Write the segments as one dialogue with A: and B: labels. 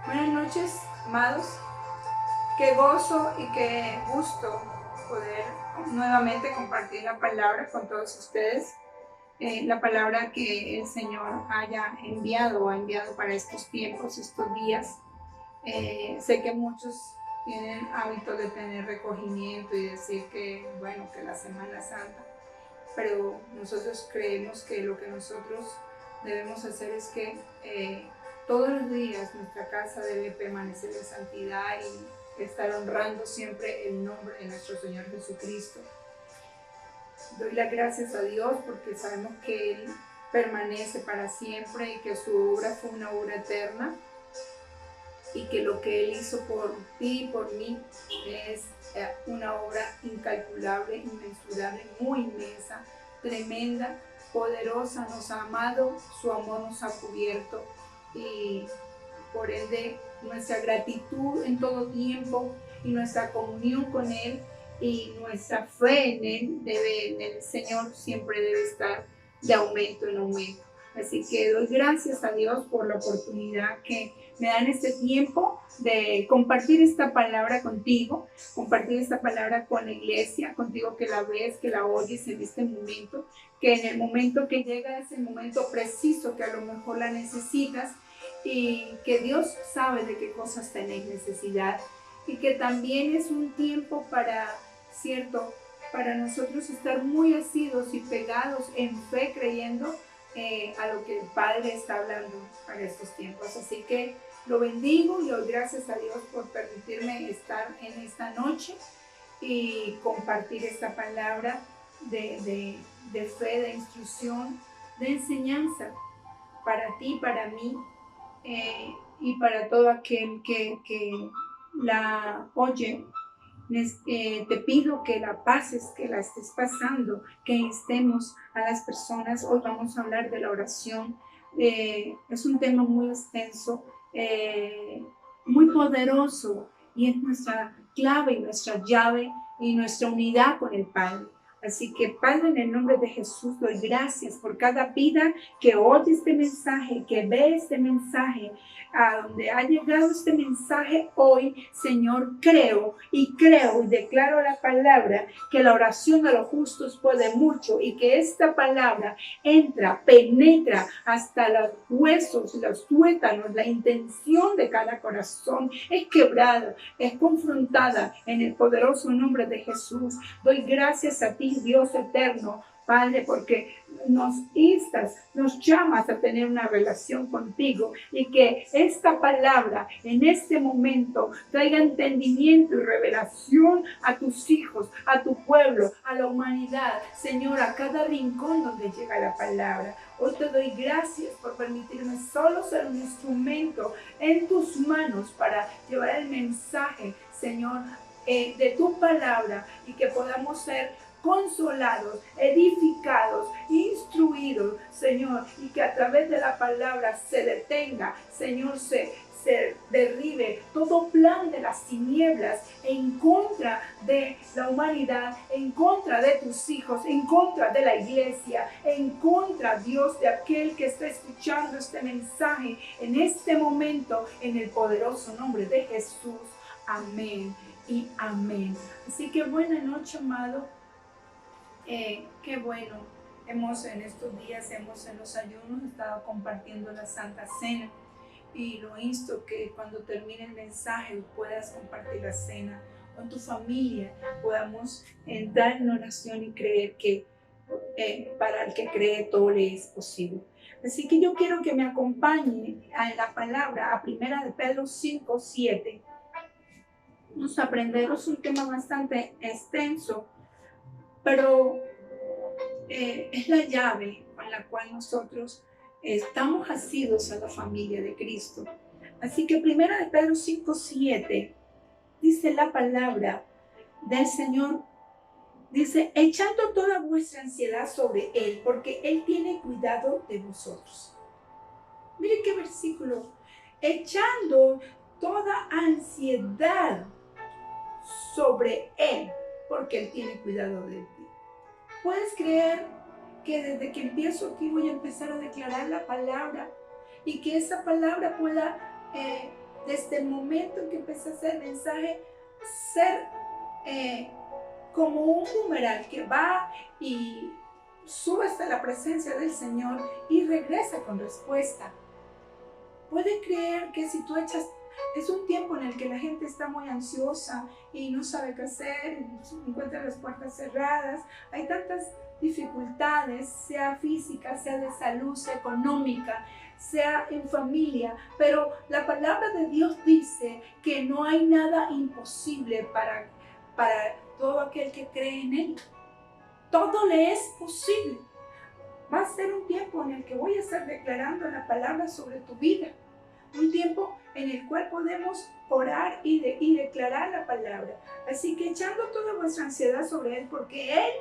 A: Buenas noches, amados. Qué gozo y qué gusto poder nuevamente compartir la palabra con todos ustedes. La palabra que el Señor haya enviado o ha enviado para estos tiempos, estos días. Sé que muchos tienen hábito de tener recogimiento y decir que, bueno, que la Semana Santa, pero nosotros creemos que lo que nosotros debemos hacer es que todos los días nuestra casa debe permanecer en santidad y estar honrando siempre el nombre de nuestro Señor Jesucristo. Doy las gracias a Dios porque sabemos que Él permanece para siempre y que su obra fue una obra eterna y que lo que Él hizo por ti y por mí es una obra incalculable, inmensurable, muy inmensa, tremenda, poderosa. Nos ha amado, su amor nos ha cubierto y por ende nuestra gratitud en todo tiempo y nuestra comunión con Él y nuestra fe en el Señor siempre debe estar de aumento en aumento. Así que doy gracias a Dios por la oportunidad que me dan este tiempo de compartir esta palabra contigo, compartir esta palabra con la iglesia, contigo que la ves, que la oyes en este momento, que en el momento que llega es el momento preciso que a lo mejor la necesitas y que Dios sabe de qué cosas tenéis necesidad y que también es un tiempo para, cierto, para nosotros estar muy asidos y pegados en fe creyendo a lo que el Padre está hablando para estos tiempos. Así que lo bendigo y doy gracias a Dios por permitirme estar en esta noche y compartir esta palabra de fe, de instrucción, de enseñanza para ti, para mí y para todo aquel que la oye. Te pido que la pases, que la estés pasando, que instemos a las personas. Hoy vamos a hablar de la oración. Es un tema muy extenso, muy poderoso y es nuestra clave y nuestra llave y nuestra unidad con el Padre. Así que, Padre, en el nombre de Jesús, doy gracias por cada vida que oye este mensaje, que ve este mensaje, a donde ha llegado este mensaje hoy. Señor, creo y declaro la palabra que la oración de los justos puede mucho y que esta palabra entra, penetra hasta los huesos, los tuétanos, la intención de cada corazón es quebrada, es confrontada en el poderoso nombre de Jesús. Doy gracias a ti, Dios eterno, Padre, porque nos instas, nos llamas a tener una relación contigo y que esta palabra en este momento traiga entendimiento y revelación a tus hijos, a tu pueblo, a la humanidad, Señor, a cada rincón donde llega la palabra. Hoy te doy gracias por permitirme solo ser un instrumento en tus manos para llevar el mensaje, Señor, de tu palabra y que podamos ser consolados, edificados, instruidos, Señor, y que a través de la palabra se detenga, Señor, se derribe todo plan de las tinieblas en contra de la humanidad, en contra de tus hijos, en contra de la iglesia, en contra, Dios, de aquel que está escuchando este mensaje en este momento, en el poderoso nombre de Jesús. Amén y amén. Así que buena noche, amado. Qué bueno, en estos días, en los ayunos, estado compartiendo la Santa Cena y lo insto que cuando termine el mensaje puedas compartir la cena con tu familia, podamos entrar en oración y creer que para el que cree todo le es posible. Así que yo quiero que me acompañe a la palabra, a primera de Pedro 5:7. Vamos a aprender, es un tema bastante extenso, pero es la llave con la cual nosotros estamos asidos a la familia de Cristo. Así que primera de Pedro 5:7 dice la palabra del Señor, dice, echando toda vuestra ansiedad sobre Él, porque Él tiene cuidado de vosotros. Mire qué versículo, echando toda ansiedad sobre Él, porque Él tiene cuidado de ti. ¿Puedes creer que desde que empiezo aquí voy a empezar a declarar la palabra y que esa palabra pueda desde el momento en que empecé a hacer mensaje, ser como un boomerang que va y sube hasta la presencia del Señor y regresa con respuesta. Puede creer que si tú echas, es un tiempo en el que la gente está muy ansiosa y no sabe qué hacer, encuentra las puertas cerradas, hay tantas dificultades, sea física, sea de salud, sea económica, sea en familia, pero la palabra de Dios dice que no hay nada imposible para todo aquel que cree en Él. Todo le es posible. Va a ser un tiempo en el que voy a estar declarando la palabra sobre tu vida. Un tiempo en el cual podemos orar y declarar la palabra. Así que echando toda vuestra ansiedad sobre Él, porque Él,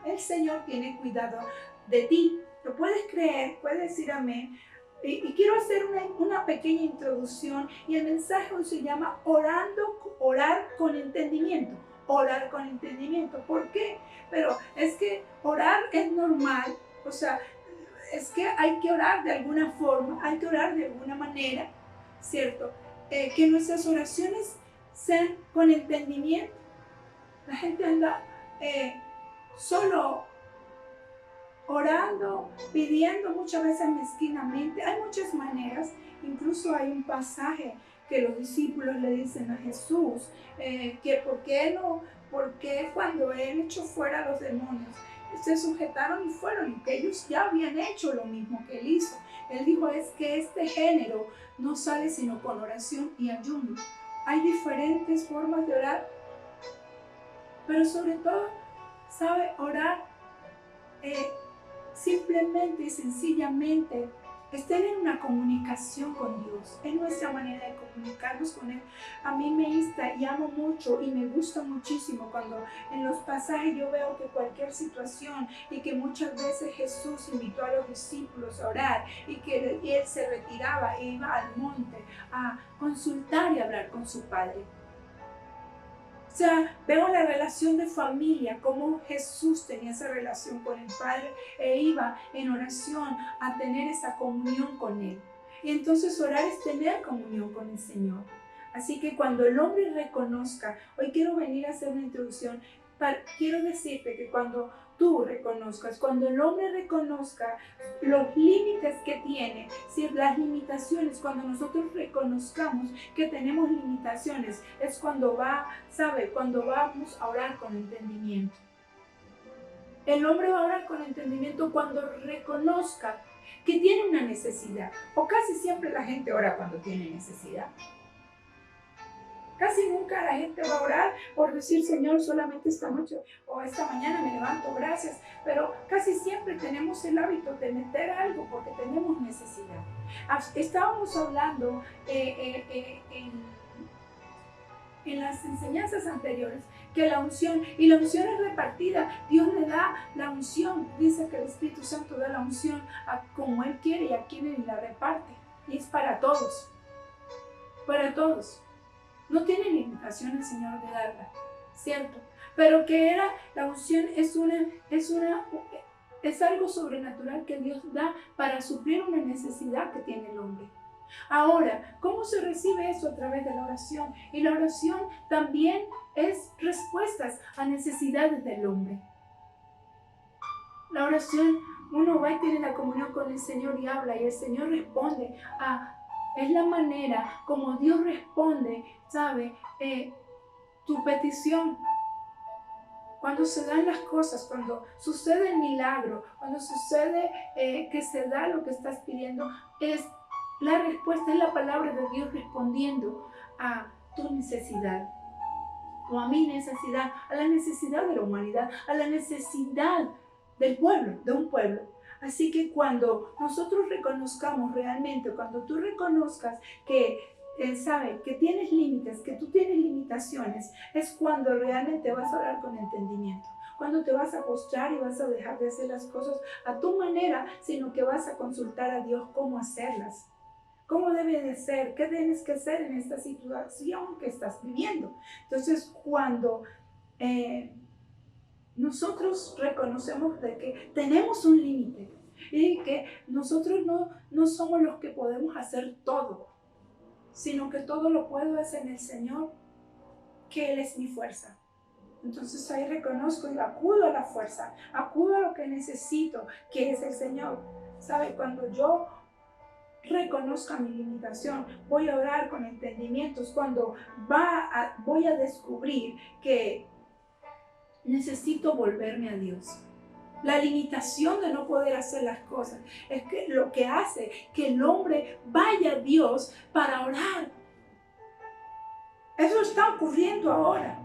A: el Señor, tiene cuidado de ti. Lo puedes creer, puedes decir amén. Y quiero hacer una pequeña introducción, y el mensaje hoy se llama orar con entendimiento. Orar con entendimiento. ¿Por qué? Pero es que orar es normal, o sea, es que hay que orar de alguna forma, hay que orar de alguna manera, ¿cierto? Que nuestras oraciones sean con entendimiento. La gente anda solo orando, pidiendo muchas veces mezquinamente. Hay muchas maneras, incluso hay un pasaje que los discípulos le dicen a Jesús, que por qué cuando Él echó fuera a los demonios, se sujetaron y fueron, y que ellos ya habían hecho lo mismo que Él hizo. Él dijo, es que este género no sale sino con oración y ayuno. Hay diferentes formas de orar, pero sobre todo, ¿sabe? Orar simplemente y sencillamente es tener una comunicación con Dios. Es nuestra manera de comunicarnos con Él. A mí me insta y amo mucho y me gusta muchísimo cuando en los pasajes yo veo que cualquier situación, y que muchas veces Jesús invitó a los discípulos a orar, y que Él se retiraba e iba al monte a consultar y hablar con su Padre. O sea, veo la relación de familia, cómo Jesús tenía esa relación con el Padre e iba en oración a tener esa comunión con Él. Y entonces orar es tener comunión con el Señor. Así que cuando el hombre reconozca, hoy quiero venir a hacer una introducción, quiero decirte que cuando tú reconozcas, cuando el hombre reconozca los límites que tiene, si las limitaciones, cuando nosotros reconozcamos que tenemos limitaciones, es cuando cuando vamos a orar con entendimiento. El hombre va a orar con entendimiento cuando reconozca que tiene una necesidad, o casi siempre la gente ora cuando tiene necesidad. Casi nunca la gente va a orar por decir, Señor, solamente esta noche o esta mañana me levanto, gracias. Pero casi siempre tenemos el hábito de meter algo porque tenemos necesidad. Estábamos hablando en las enseñanzas anteriores que la unción, y la unción es repartida. Dios le da la unción. Dice que el Espíritu Santo da la unción a como Él quiere y a quien Él la reparte. Y es para todos. Para todos. No tiene limitación el Señor de darla, ¿cierto? Pero que era la unción es algo sobrenatural que Dios da para suplir una necesidad que tiene el hombre. Ahora, ¿cómo se recibe eso? A través de la oración. Y la oración también es respuestas a necesidades del hombre. La oración, uno va y tiene la comunión con el Señor y habla, y el Señor responde es la manera como Dios responde, ¿sabe? Tu petición. Cuando se dan las cosas, cuando sucede el milagro, cuando sucede que se da lo que estás pidiendo, es la respuesta, es la palabra de Dios respondiendo a tu necesidad, o a mi necesidad, a la necesidad de la humanidad, a la necesidad del pueblo, de un pueblo. Así que cuando nosotros reconozcamos realmente, cuando tú reconozcas que que tienes límites, que tú tienes limitaciones, es cuando realmente vas a orar con entendimiento. Cuando te vas a postrar y vas a dejar de hacer las cosas a tu manera, sino que vas a consultar a Dios cómo hacerlas. ¿Cómo debe de ser? ¿Qué tienes que hacer en esta situación que estás viviendo? Entonces, cuando nosotros reconocemos de que tenemos un límite y que nosotros no somos los que podemos hacer todo, sino que todo lo puedo es en el Señor, que Él es mi fuerza. Entonces ahí reconozco y acudo a la fuerza, acudo a lo que necesito, que es el Señor. ¿Sabe? Cuando yo reconozca mi limitación, voy a orar con entendimientos, cuando voy a descubrir que necesito volverme a Dios. La limitación de no poder hacer las cosas es que lo que hace que el hombre vaya a Dios para orar. Eso está ocurriendo ahora.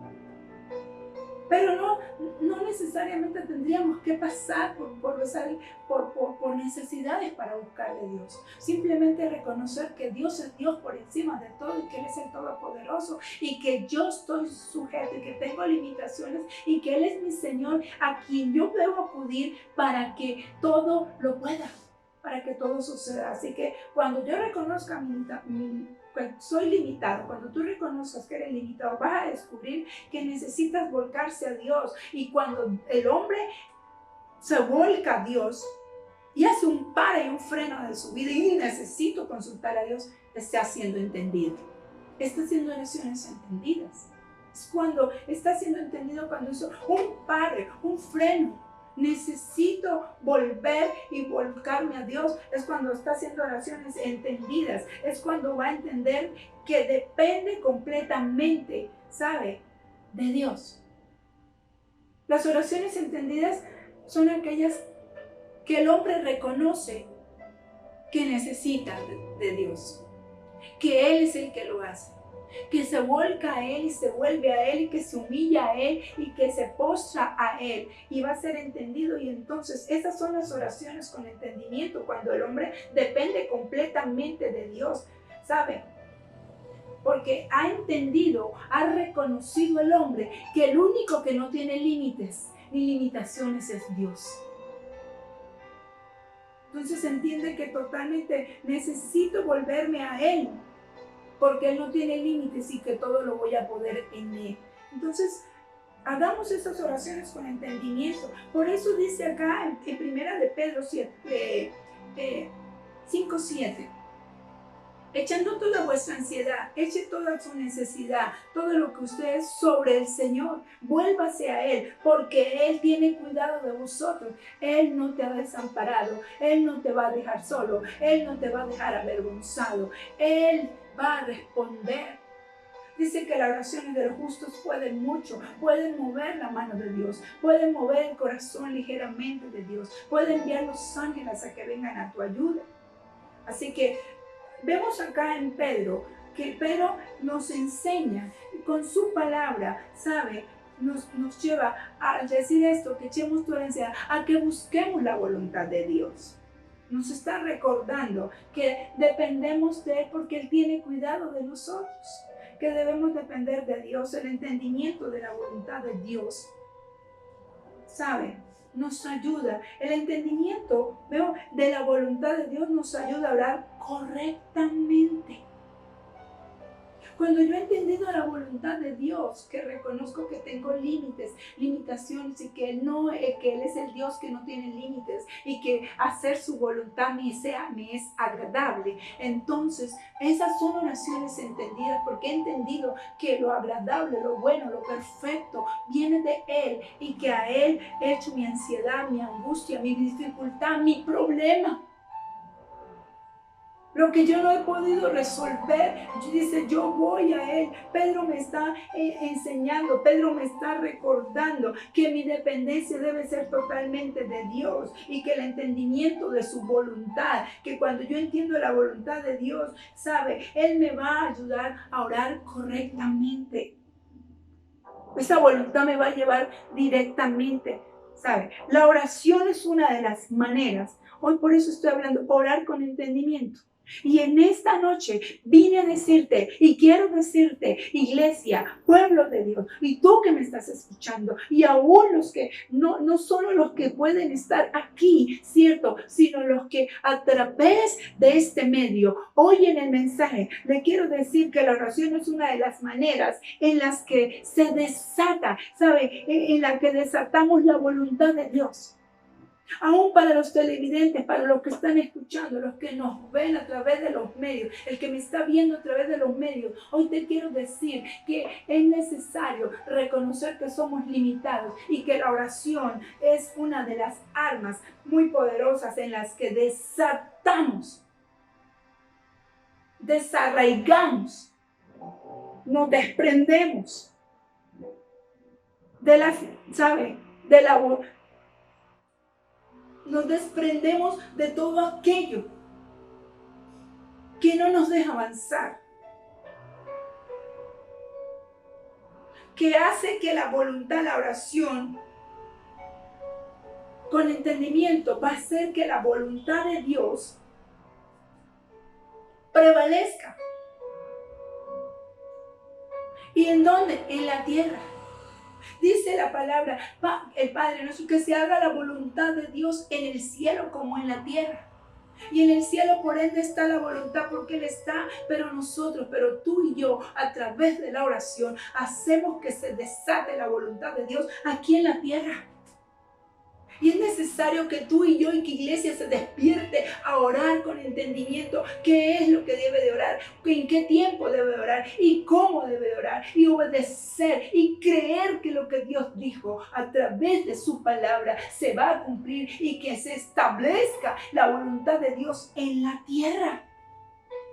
A: Pero no necesariamente tendríamos que pasar por necesidades para buscar de Dios. Simplemente reconocer que Dios es Dios por encima de todo y que Él es el Todopoderoso y que yo estoy sujeto y que tengo limitaciones y que Él es mi Señor a quien yo debo acudir para que todo lo pueda, para que todo suceda. Así que cuando yo reconozca soy limitado, cuando tú reconozcas que eres limitado, vas a descubrir que necesitas volcarse a Dios. Y cuando el hombre se volca a Dios y hace un para y un freno de su vida y necesito consultar a Dios, está siendo entendido. Está haciendo oraciones entendidas. Es cuando está siendo entendido, cuando hizo un pare, un freno. Necesito volver y volcarme a Dios. Es cuando está haciendo oraciones entendidas. Es cuando va a entender que depende completamente, ¿sabe?, de Dios. Las oraciones entendidas son aquellas que el hombre reconoce que necesita de Dios, que Él es el que lo hace, que se volca a Él y se vuelve a Él y que se humilla a Él y que se postra a Él y va a ser entendido. Y entonces esas son las oraciones con entendimiento, cuando el hombre depende completamente de Dios, ¿sabe? Porque ha entendido, ha reconocido el hombre que el único que no tiene límites ni limitaciones es Dios. Entonces entiende que totalmente necesito volverme a Él, porque Él no tiene límites y que todo lo voy a poder en Él. Entonces, hagamos estas oraciones con entendimiento. Por eso dice acá en Primera de Pedro 5:7, echando toda vuestra ansiedad, eche toda su necesidad, todo lo que usted es sobre el Señor, vuélvase a Él, porque Él tiene cuidado de vosotros. Él no te ha desamparado, Él no te va a dejar solo, Él no te va a dejar avergonzado, Él va a responder. Dice que las oraciones de los justos pueden mucho, pueden mover la mano de Dios, pueden mover el corazón ligeramente de Dios, pueden enviar los ángeles a que vengan a tu ayuda. Así que vemos acá en Pedro que Pedro nos enseña con su palabra, ¿sabe? Nos lleva a decir esto, que echemos toda la ansiedad, a que busquemos la voluntad de Dios. Nos está recordando que dependemos de Él porque Él tiene cuidado de nosotros, que debemos depender de Dios, el entendimiento de la voluntad de Dios, ¿sabe? Nos ayuda, el entendimiento de la voluntad de Dios nos ayuda a orar correctamente. Cuando yo he entendido la voluntad de Dios, que reconozco que tengo limitaciones y que Él es el Dios que no tiene límites y que hacer su voluntad me es agradable, entonces esas son oraciones entendidas, porque he entendido que lo agradable, lo bueno, lo perfecto viene de Él y que a Él he hecho mi ansiedad, mi angustia, mi dificultad, mi problema. Lo que yo no he podido resolver, dice, yo voy a Él. Pedro me está enseñando, Pedro me está recordando que mi dependencia debe ser totalmente de Dios y que el entendimiento de su voluntad, que cuando yo entiendo la voluntad de Dios, ¿sabe? Él me va a ayudar a orar correctamente. Esa voluntad me va a llevar directamente, ¿sabe? La oración es una de las maneras. Hoy por eso estoy hablando, orar con entendimiento. Y en esta noche vine a decirte y quiero decirte, iglesia, pueblo de Dios, y tú que me estás escuchando, y aún los que no solo los que pueden estar aquí, cierto, sino los que a través de este medio oyen el mensaje, le quiero decir que la oración es una de las maneras en las que se desata, ¿sabe? En la que desatamos la voluntad de Dios. Aún para los televidentes, para los que están escuchando, los que nos ven a través de los medios, el que me está viendo a través de los medios, hoy te quiero decir que es necesario reconocer que somos limitados y que la oración es una de las armas muy poderosas en las que desatamos, desarraigamos, nos desprendemos de la, ¿sabe? De la Nos desprendemos de todo aquello que no nos deja avanzar, que hace que la voluntad, la oración, con entendimiento, va a hacer que la voluntad de Dios prevalezca. ¿Y en dónde? En la tierra. Dice la palabra, el Padre nuestro, que se haga la voluntad de Dios en el cielo como en la tierra. Y en el cielo por ende está la voluntad porque Él está, pero tú y yo, a través de la oración, hacemos que se desate la voluntad de Dios aquí en la tierra. Y es necesario que tú y yo y que iglesia se despierte a orar con entendimiento qué es lo que debe de orar, en qué tiempo debe de orar y cómo debe de orar y obedecer y creer que lo que Dios dijo a través de su palabra se va a cumplir y que se establezca la voluntad de Dios en la tierra.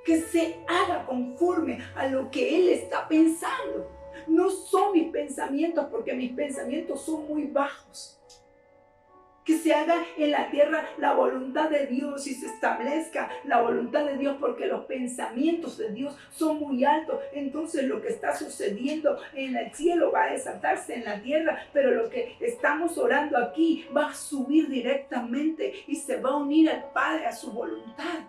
A: Que se haga conforme a lo que Él está pensando. No son mis pensamientos porque mis pensamientos son muy bajos. Que se haga en la tierra la voluntad de Dios y se establezca la voluntad de Dios porque los pensamientos de Dios son muy altos. Entonces lo que está sucediendo en el cielo va a desatarse en la tierra, pero lo que estamos orando aquí va a subir directamente y se va a unir al Padre a su voluntad.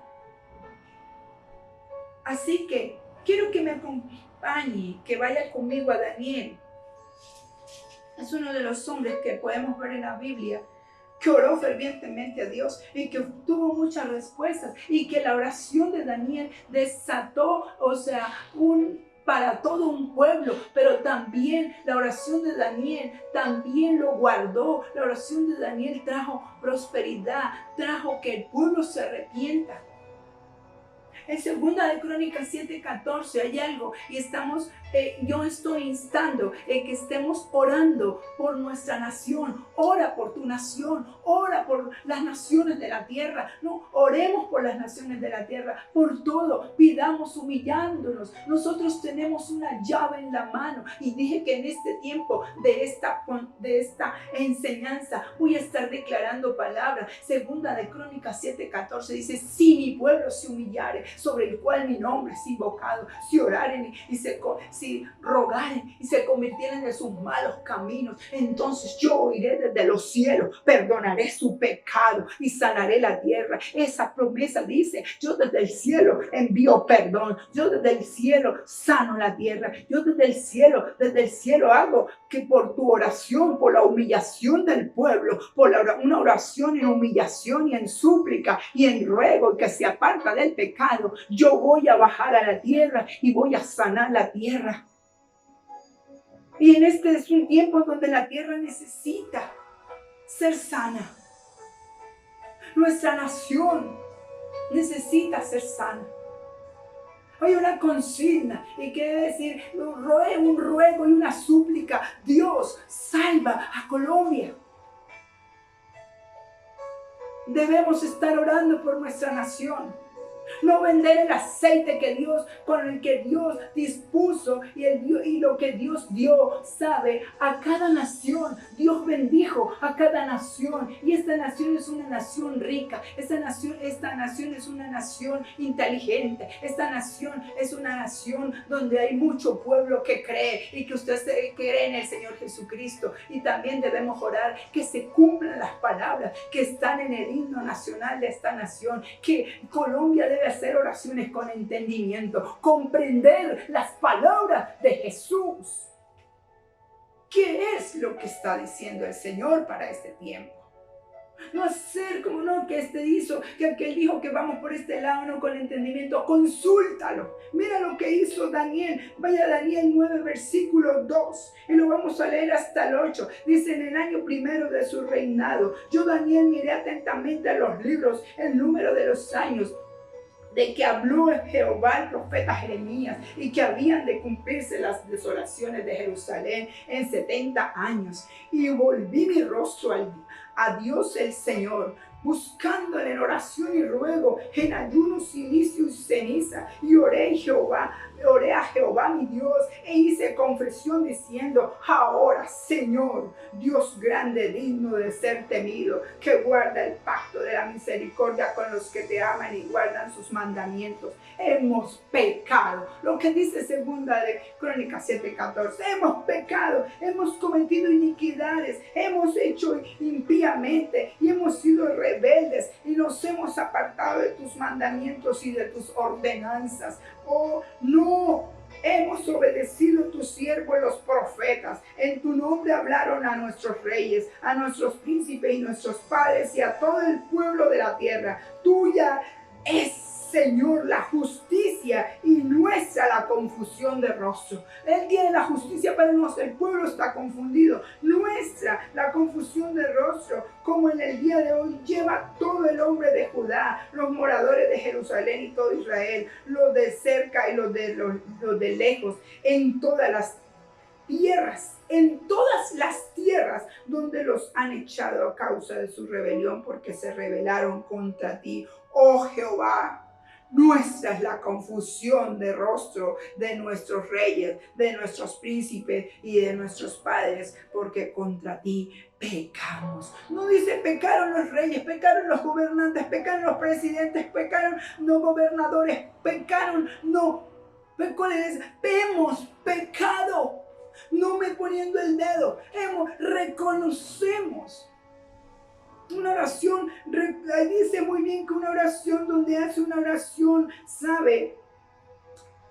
A: Así que quiero que me acompañe, que vaya conmigo a Daniel. Es uno de los hombres que podemos ver en la Biblia que oró fervientemente a Dios y que obtuvo muchas respuestas y que la oración de Daniel desató, para todo un pueblo, pero también la oración de Daniel también lo guardó. La oración de Daniel trajo prosperidad, trajo que el pueblo se arrepienta. En 2 de Crónicas 7:14 hay algo y yo estoy instando en que estemos orando por nuestra nación. Ora por tu nación, ora por las naciones de la tierra. No, oremos por las naciones de la tierra, por todo, pidamos humillándonos. Nosotros tenemos una llave en la mano y dije que en este tiempo de esta enseñanza voy a estar declarando palabras. 2 de Crónicas 7:14 dice, si mi pueblo se humillare, sobre el cual mi nombre es invocado, si oraren si rogaren y se convirtieren de sus malos caminos, entonces yo oiré desde los cielos, perdonaré su pecado y sanaré la tierra. Esa promesa dice, yo desde el cielo envío perdón, yo desde el cielo sano la tierra, yo desde el cielo hago que por tu oración, por la humillación del pueblo, una oración en humillación y en súplica y en ruego que se aparta del pecado, yo voy a bajar a la tierra y voy a sanar la tierra. Y en este es un tiempo donde la tierra necesita ser sana. Nuestra nación necesita ser sana. Hay una consigna y quiere decir un ruego y una súplica. Dios, salva a Colombia. Debemos estar orando por nuestra nación. No vender el aceite con el que Dios dispuso y lo que Dios dio, sabe, a cada nación. Dios bendijo a cada nación y esta nación es una nación rica. Esta nación es una nación inteligente. Esta nación es una nación donde hay mucho pueblo que cree y que usted cree en el Señor Jesucristo. Y también debemos orar que se cumplan las palabras que están en el himno nacional de esta nación, que Colombia debe hacer oraciones con entendimiento, comprender las palabras de Jesús. ¿Qué es lo que está diciendo el Señor para este tiempo? No hacer como no, que este hizo, que aquel dijo que vamos por este lado, no con entendimiento. Consúltalo. Mira lo que hizo Daniel. Vaya a Daniel 9, versículo 2. Y lo vamos a leer hasta el 8. Dice: en el año primero de su reinado, yo Daniel miré atentamente a los libros, el número de los años de que habló Jehová el profeta Jeremías, y que habían de cumplirse las desolaciones de Jerusalén en 70 años. Y volví mi rostro a Dios el Señor, buscándole en oración y ruego, en ayuno, silicio y ceniza, y oré a Jehová mi Dios, e hice confesión diciendo: ahora, Señor, Dios grande, digno de ser temido, que guarda el pacto de la misericordia con los que te aman y guardan sus mandamientos. Hemos pecado. Lo que dice segunda de Crónicas 7:14. Hemos pecado, hemos cometido iniquidades, hemos hecho impíamente y hemos sido rebeldes y nos hemos apartado de tus mandamientos y de tus ordenanzas. Oh, no hemos obedecido a tus siervos los profetas. En tu nombre hablaron a nuestros reyes, a nuestros príncipes y nuestros padres y a todo el pueblo de la tierra. Tuya es, Señor, la justicia, y nuestra la confusión de rostro. Él tiene la justicia, pero el pueblo está confundido. Nuestra la confusión de rostro, como en el día de hoy lleva todo el hombre de Judá, los moradores de Jerusalén y todo Israel, los de cerca y los de lejos, en todas las tierras donde los han echado a causa de su rebelión, porque se rebelaron contra ti, oh Jehová. Nuestra es la confusión de rostro de nuestros reyes, de nuestros príncipes y de nuestros padres, porque contra ti pecamos. No dice pecaron los reyes, pecaron los gobernantes, pecaron los presidentes, pecaron los gobernadores, pecaron, no, hemos pecado. No me poniendo el dedo, reconocemos. Una oración, dice muy bien que una oración donde hace una oración, sabe,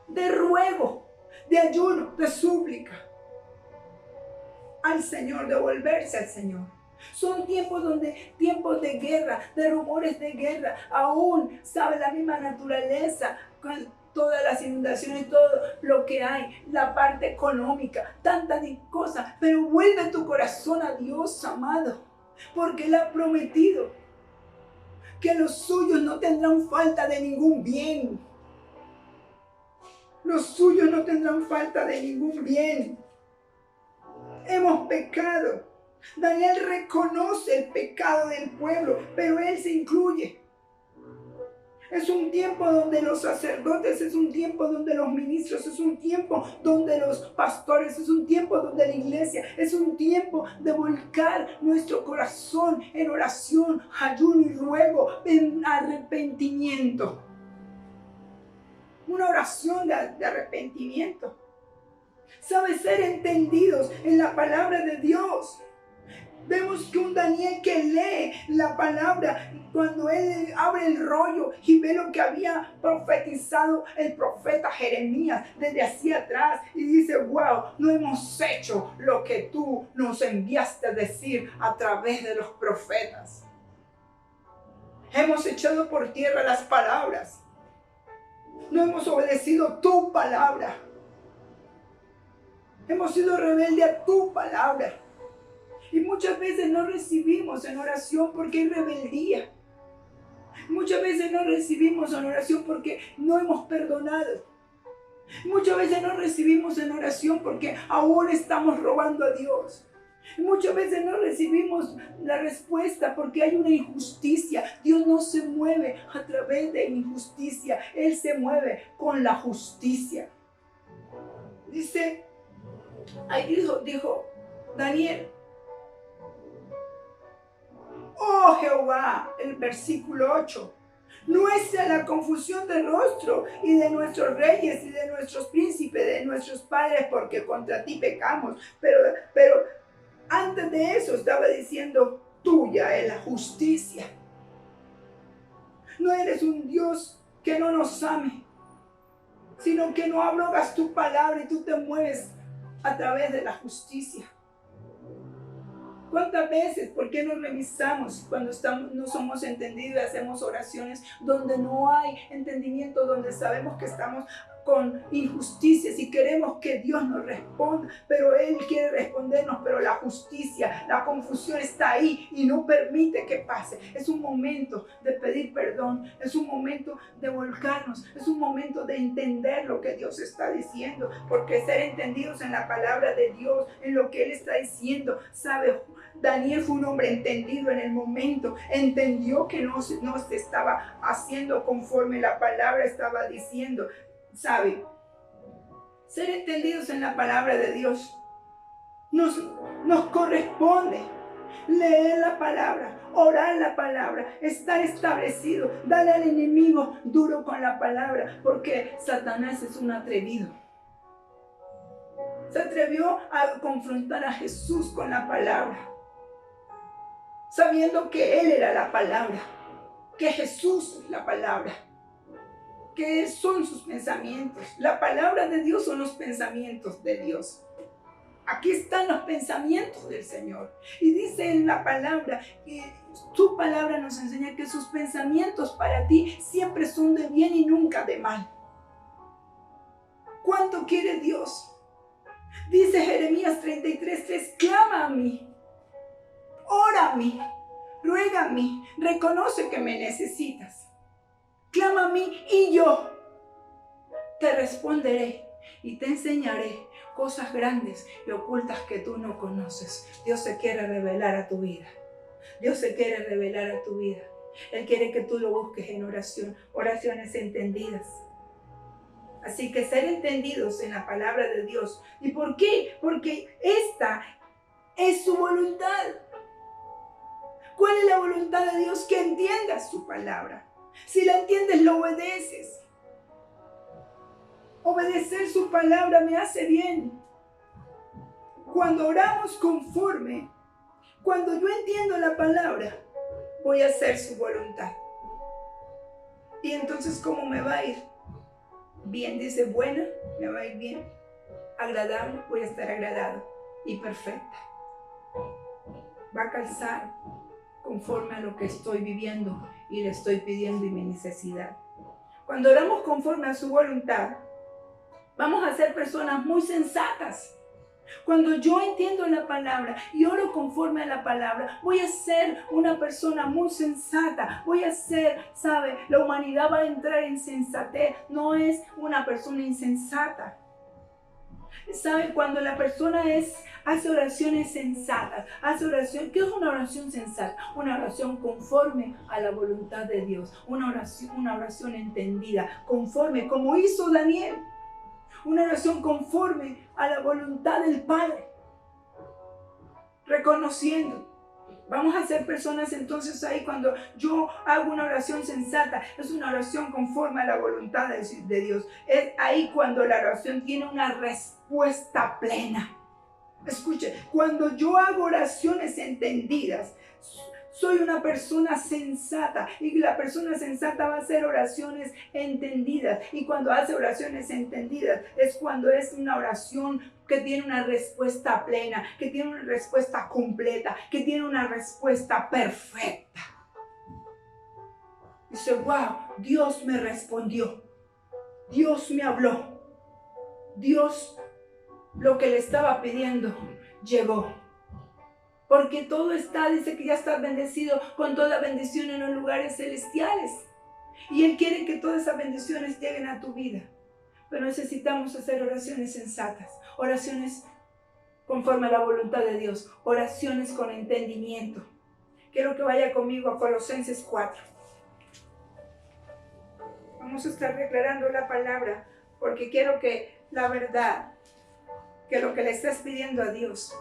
A: de ruego, de ayuno, de súplica al Señor, de volverse al Señor. Son tiempos de guerra, de rumores de guerra, aún, sabe, la misma naturaleza, con todas las inundaciones, todo lo que hay, la parte económica, tantas cosas, pero vuelve tu corazón a Dios, amado. Porque Él ha prometido que los suyos no tendrán falta de ningún bien. Los suyos no tendrán falta de ningún bien. Hemos pecado. Daniel reconoce el pecado del pueblo, pero él se incluye. Es un tiempo donde los sacerdotes, es un tiempo donde los ministros, es un tiempo donde los pastores, es un tiempo donde la iglesia, es un tiempo de volcar nuestro corazón en oración, ayuno y ruego, en arrepentimiento. Una oración de arrepentimiento. Sabe, ser entendidos en la palabra de Dios. Vemos que un Daniel que lee la palabra, cuando él abre el rollo y ve lo que había profetizado el profeta Jeremías desde hacia atrás, y dice: wow, no hemos hecho lo que tú nos enviaste a decir a través de los profetas. Hemos echado por tierra las palabras. No hemos obedecido tu palabra. Hemos sido rebeldes a tu palabra. Y muchas veces no recibimos en oración porque hay rebeldía. Muchas veces no recibimos en oración porque no hemos perdonado. Muchas veces no recibimos en oración porque aún estamos robando a Dios. Muchas veces no recibimos la respuesta porque hay una injusticia. Dios no se mueve a través de injusticia. Él se mueve con la justicia. Dice, ahí dijo Daniel: oh Jehová, el versículo 8, nuestra la confusión de rostro y de nuestros reyes y de nuestros príncipes, de nuestros padres, porque contra ti pecamos. Pero antes de eso estaba diciendo: tuya es la justicia. No eres un Dios que no nos ame, sino que no abrogas tu palabra y tú te mueves a través de la justicia. ¿Cuántas veces? ¿Por qué nos revisamos cuando no somos entendidos y hacemos oraciones donde no hay entendimiento, donde sabemos que estamos con injusticias y queremos que Dios nos responda, pero Él quiere respondernos, pero la justicia, la confusión está ahí y no permite que pase? Es un momento de pedir perdón, es un momento de volcarnos, es un momento de entender lo que Dios está diciendo, porque ser entendidos en la palabra de Dios, en lo que Él está diciendo, ¿sabe? Daniel fue un hombre entendido en el momento, entendió que no se estaba haciendo conforme la palabra estaba diciendo. ¿Sabe? Ser entendidos en la palabra de Dios nos corresponde leer la palabra, orar la palabra, estar establecido, darle al enemigo duro con la palabra, porque Satanás es un atrevido. Se atrevió a confrontar a Jesús con la palabra, sabiendo que Él era la palabra, que Jesús es la palabra, que son sus pensamientos. La palabra de Dios son los pensamientos de Dios. Aquí están los pensamientos del Señor. Y dice en la palabra, que su palabra nos enseña que sus pensamientos para ti siempre son de bien y nunca de mal. ¿Cuánto quiere Dios? Dice Jeremías 33:3, clama a mí, ora a mí, ruega a mí, reconoce que me necesitas. Clama a mí y yo te responderé y te enseñaré cosas grandes y ocultas que tú no conoces. Dios se quiere revelar a tu vida. Dios se quiere revelar a tu vida. Él quiere que tú lo busques en oración, oraciones entendidas. Así que ser entendidos en la palabra de Dios. ¿Y por qué? Porque esta es su voluntad. ¿Cuál es la voluntad de Dios? Que entiendas su palabra. Si la entiendes, lo obedeces. Obedecer su palabra me hace bien. Cuando oramos conforme, cuando yo entiendo la palabra, voy a hacer su voluntad. Y entonces, ¿cómo me va a ir? Bien, dice, buena, me va a ir bien. Agradable, voy a estar agradado. Y perfecta. Va a calzar conforme a lo que estoy viviendo y le estoy pidiendo y mi necesidad. Cuando oramos conforme a su voluntad, vamos a ser personas muy sensatas. Cuando yo entiendo la palabra y oro conforme a la palabra, voy a ser una persona muy sensata. Voy a ser, ¿sabe? La humanidad va a entrar en sensatez. No es una persona insensata. ¿Sabe? Cuando la persona hace oraciones sensatas, hace oración, ¿qué es una oración sensata? Una oración conforme a la voluntad de Dios, una oración entendida, conforme, como hizo Daniel, una oración conforme a la voluntad del Padre, reconociendo. Vamos a ser personas entonces ahí cuando yo hago una oración sensata, es una oración conforme a la voluntad de Dios. Es ahí cuando la oración tiene una respuesta plena. Escuche, cuando yo hago oraciones entendidas, soy una persona sensata y la persona sensata va a hacer oraciones entendidas. Y cuando hace oraciones entendidas es cuando es una oración que tiene una respuesta plena, que tiene una respuesta completa, que tiene una respuesta perfecta. Dice, wow, Dios me respondió, Dios me habló, Dios lo que le estaba pidiendo llegó. Porque todo está, dice que ya estás bendecido con toda bendición en los lugares celestiales. Y Él quiere que todas esas bendiciones lleguen a tu vida. Pero necesitamos hacer oraciones sensatas, oraciones conforme a la voluntad de Dios, oraciones con entendimiento. Quiero que vaya conmigo a Colosenses 4. Vamos a estar declarando la palabra porque quiero que la verdad, que lo que le estás pidiendo a Dios,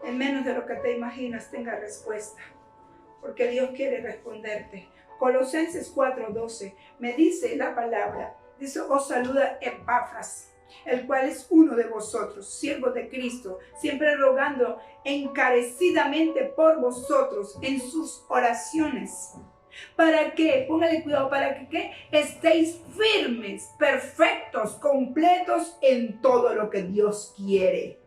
A: en menos de lo que te imaginas, tenga respuesta. Porque Dios quiere responderte. Colosenses 4:12 me dice la palabra. Dice, os saluda Epafras, el cual es uno de vosotros, siervo de Cristo, siempre rogando encarecidamente por vosotros en sus oraciones. ¿Para qué? Póngale cuidado, para que ¿qué? Estéis firmes, perfectos, completos en todo lo que Dios quiere.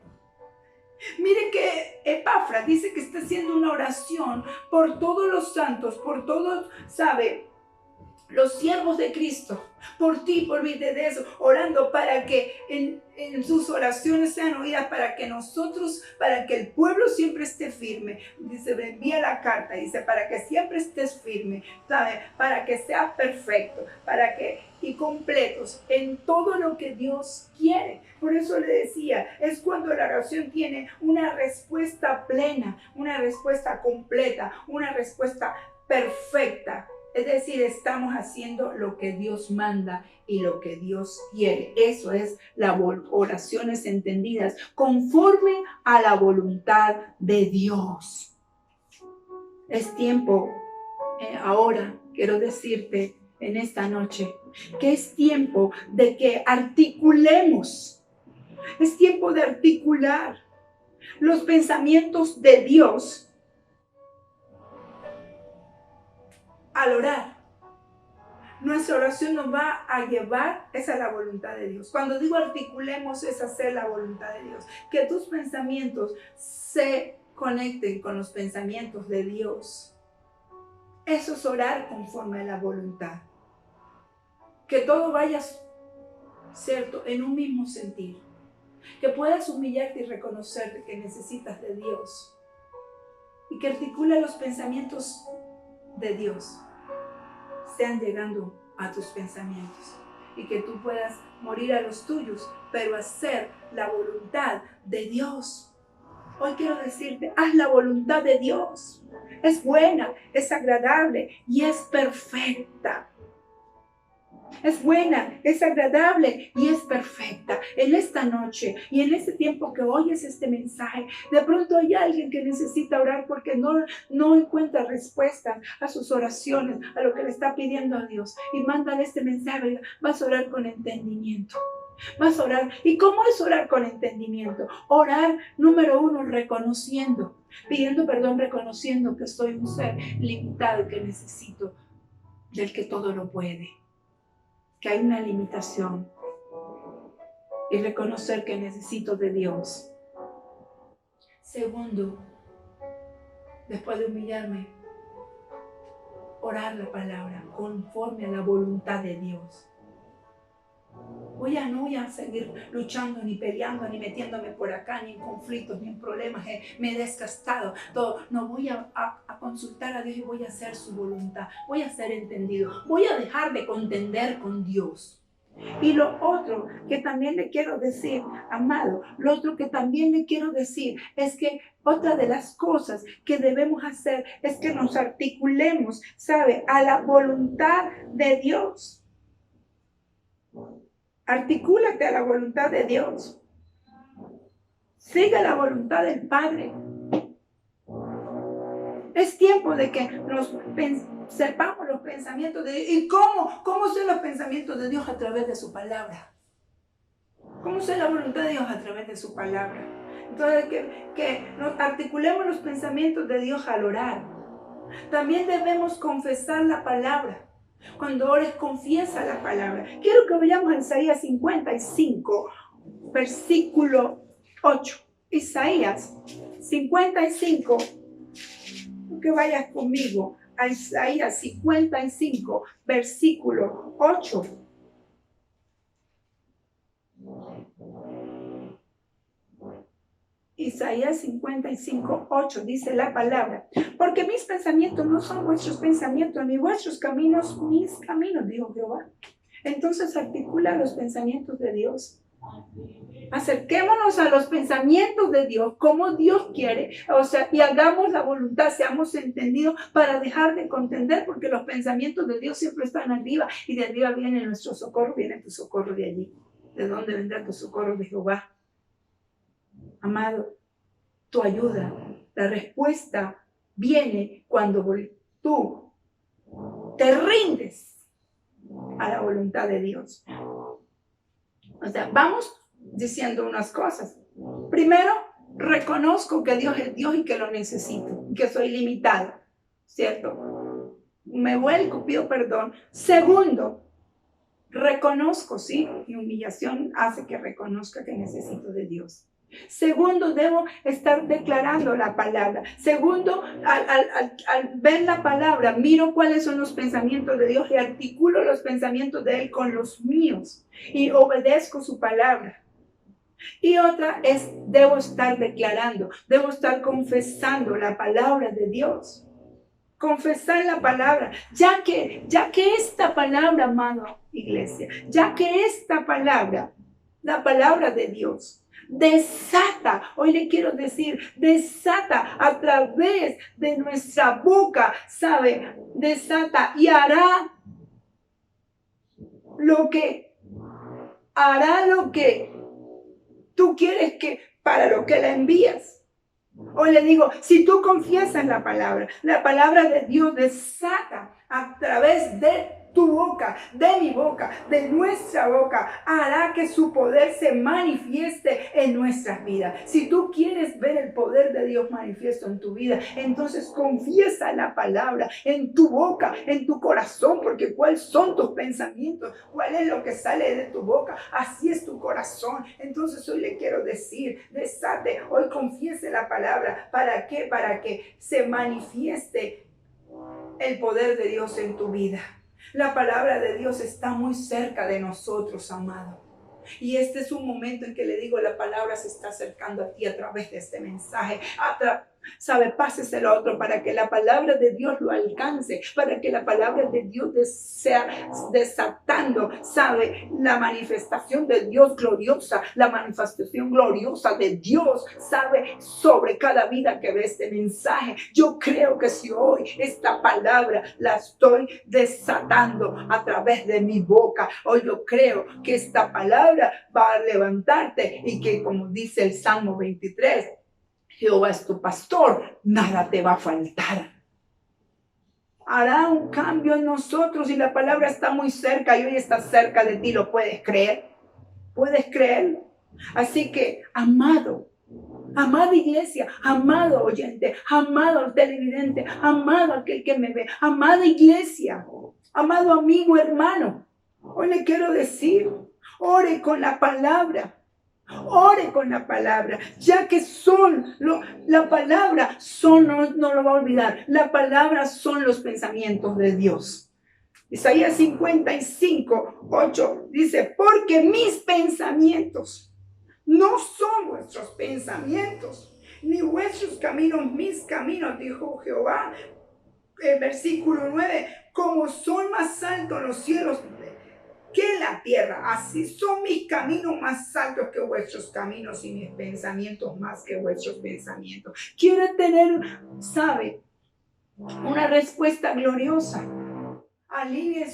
A: Mire que Epafras dice que está haciendo una oración por todos los santos, por todos, ¿sabe?, los siervos de Cristo, por ti, por mí, de eso, orando para que en sus oraciones sean oídas, para que nosotros, para que el pueblo siempre esté firme. Dice, me envía la carta, dice, para que siempre estés firme, ¿sabe? Para que seas perfecto, y completos en todo lo que Dios quiere. Por eso le decía, es cuando la oración tiene una respuesta plena, una respuesta completa, una respuesta perfecta. Es decir, estamos haciendo lo que Dios manda y lo que Dios quiere. Eso es las oraciones entendidas conforme a la voluntad de Dios. Es tiempo, ahora quiero decirte en esta noche, que es tiempo de que articulemos. Es tiempo de articular los pensamientos de Dios al orar. Nuestra oración nos va a llevar, esa es la voluntad de Dios. Cuando digo articulemos, es hacer la voluntad de Dios. Que tus pensamientos se conecten con los pensamientos de Dios. Eso es orar conforme a la voluntad. Que todo vaya, ¿cierto?, en un mismo sentir. Que puedas humillarte y reconocer que necesitas de Dios. Y que articule los pensamientos de Dios sean llegando a tus pensamientos y que tú puedas morir a los tuyos, pero hacer la voluntad de Dios. Hoy quiero decirte, haz la voluntad de Dios. Es buena, es agradable y es perfecta. Es buena, es agradable y es perfecta. En esta noche y en este tiempo que oyes este mensaje, de pronto hay alguien que necesita orar porque no encuentra respuesta a sus oraciones, a lo que le está pidiendo a Dios. Y mándale este mensaje, vas a orar con entendimiento. Vas a orar. ¿Y cómo es orar con entendimiento? Orar, número 1, reconociendo, pidiendo perdón, reconociendo que soy un ser limitado y que necesito del que todo lo puede. Que hay una limitación y reconocer que necesito de Dios. Segundo, después de humillarme, orar la palabra conforme a la voluntad de Dios. No voy a seguir luchando, ni peleando, ni metiéndome por acá, ni en conflictos, ni en problemas. Me he desgastado todo. No, voy a consultar a Dios y voy a hacer su voluntad. Voy a ser entendido. Voy a dejar de contender con Dios. Y lo otro que también le quiero decir, amado, lo otro que también le quiero decir es que otra de las cosas que debemos hacer es que nos articulemos, ¿sabe?, a la voluntad de Dios. Articúlate a la voluntad de Dios. Sigue la voluntad del Padre. Es tiempo de que sepamos los pensamientos de Dios. ¿Y cómo son los pensamientos de Dios? A través de su palabra. ¿Cómo es la voluntad de Dios? A través de su palabra. Entonces, que nos articulemos los pensamientos de Dios al orar. También debemos confesar la palabra. Cuando ores, confiesa la palabra. Quiero que vayamos a Isaías 55, versículo 8. Isaías 55, que vayas conmigo a Isaías 55, versículo 8. Isaías 55, 8 dice la palabra: porque mis pensamientos no son vuestros pensamientos, ni vuestros caminos mis caminos, dijo Jehová. Entonces articula los pensamientos de Dios. Acerquémonos a los pensamientos de Dios, como Dios quiere, y hagamos la voluntad, seamos entendidos para dejar de contender, porque los pensamientos de Dios siempre están arriba, y de arriba viene nuestro socorro, viene tu socorro de allí. ¿De dónde vendrá tu socorro? De Jehová. Amado, tu ayuda, la respuesta viene cuando tú te rindes a la voluntad de Dios. Vamos diciendo unas cosas. Primero, reconozco que Dios es Dios y que lo necesito, que soy limitada, ¿cierto? Me vuelco, pido perdón. Segundo, reconozco, ¿sí? Mi humillación hace que reconozca que necesito de Dios. Segundo, debo estar declarando la palabra. Segundo, al ver la palabra, miro cuáles son los pensamientos de Dios y articulo los pensamientos de Él con los míos y obedezco su palabra. Y otra es, debo estar declarando, debo estar confesando la palabra de Dios. Confesar la palabra, ya que esta palabra, amada iglesia, ya que esta palabra, la palabra de Dios, desata, hoy le quiero decir, desata a través de nuestra boca, ¿sabe? Desata y hará lo que tú quieres para lo que la envías. Hoy le digo, si tú confiesas la palabra de Dios desata a través de tu boca, de mi boca, de nuestra boca, hará que su poder se manifieste en nuestras vidas. Si tú quieres ver el poder de Dios manifiesto en tu vida, entonces confiesa la palabra en tu boca, en tu corazón, porque ¿cuáles son tus pensamientos? ¿Cuál es lo que sale de tu boca? Así es tu corazón. Entonces hoy le quiero decir, desate, hoy confiese la palabra. ¿Para qué? Para que se manifieste el poder de Dios en tu vida. La palabra de Dios está muy cerca de nosotros, amado. Y este es un momento en que le digo, la palabra se está acercando a ti a través de este mensaje. ¿Sabe? Páseselo a otro para que la palabra de Dios lo alcance, para que la palabra de Dios sea desatando, ¿sabe? La manifestación de Dios gloriosa, la manifestación gloriosa de Dios, ¿sabe? Sobre cada vida que ve este mensaje. Yo creo que si hoy esta palabra la estoy desatando a través de mi boca, hoy yo creo que esta palabra va a levantarte y que, como dice el Salmo 23, Jehová es tu pastor, nada te va a faltar. Hará un cambio en nosotros y la palabra está muy cerca y hoy está cerca de ti. ¿Lo puedes creer? ¿Puedes creerlo? Así que, amada iglesia, amado oyente, amado televidente, amado aquel que me ve, amada iglesia, amado amigo, hermano, hoy le quiero decir, ore con la palabra. Ore con la palabra, ya que la palabra no lo va a olvidar, la palabra son los pensamientos de Dios. Isaías 55:8 dice, porque mis pensamientos no son vuestros pensamientos, ni vuestros caminos mis caminos, dijo Jehová. El versículo 9, como son más altos los cielos que la tierra, así son mis caminos más altos que vuestros caminos y mis pensamientos más que vuestros pensamientos. Quiere tener, ¿sabe? Una respuesta gloriosa. Alinee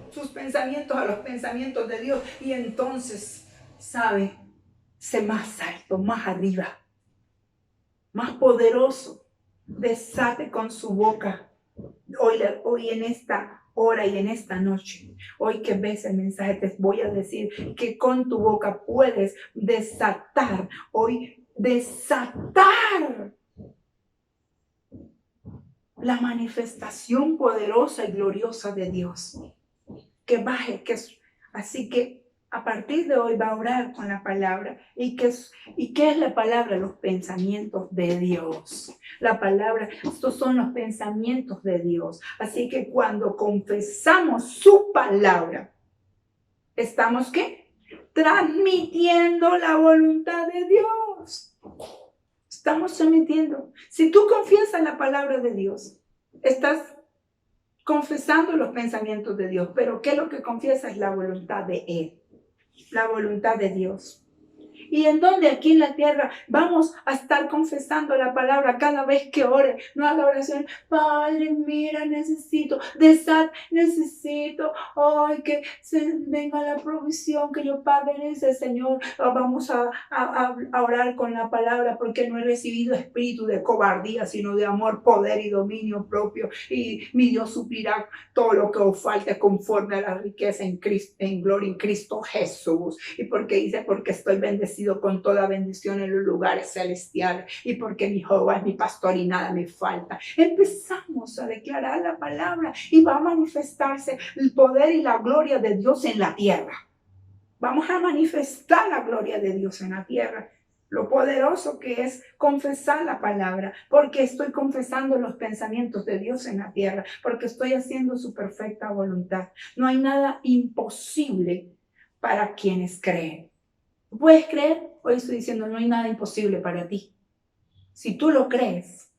A: sus pensamientos a los pensamientos de Dios y entonces, ¿sabe? Sé más alto, más arriba, más poderoso. Desate con su boca. Hoy en esta hora y en esta noche, hoy que ves el mensaje, te voy a decir que con tu boca puedes desatar la manifestación poderosa y gloriosa de Dios. Que baje, así que a partir de hoy va a orar con la palabra. ¿Y qué es la palabra? Los pensamientos de Dios. La palabra, estos son los pensamientos de Dios. Así que cuando confesamos su palabra, ¿estamos qué? Transmitiendo la voluntad de Dios. Estamos transmitiendo. Si tú confiesas la palabra de Dios, estás confesando los pensamientos de Dios. Pero ¿qué es lo que confiesa? Es la voluntad de Él. La voluntad de Dios. Y en donde aquí en la tierra vamos a estar confesando la palabra cada vez que ore. No haga oración, Padre, mira, necesito, ay, que se venga la provisión, que yo pague ese Señor. Vamos a orar con la palabra, porque no he recibido espíritu de cobardía, sino de amor, poder y dominio propio. Y mi Dios suplirá todo lo que os falte conforme a la riqueza en gloria en Cristo Jesús. Y porque estoy bendecido con toda bendición en los lugares celestiales, y porque mi Jehová es mi pastor y nada me falta. Empezamos a declarar la palabra y va a manifestarse el poder y la gloria de Dios en la tierra. Vamos a manifestar la gloria de Dios en la tierra. lo poderoso que es confesar la palabra, porque estoy confesando los pensamientos de Dios en la tierra, porque estoy haciendo su perfecta voluntad. No hay nada imposible para quienes creen. ¿Puedes creer? Hoy estoy diciendo, no hay nada imposible para ti. Si tú lo crees,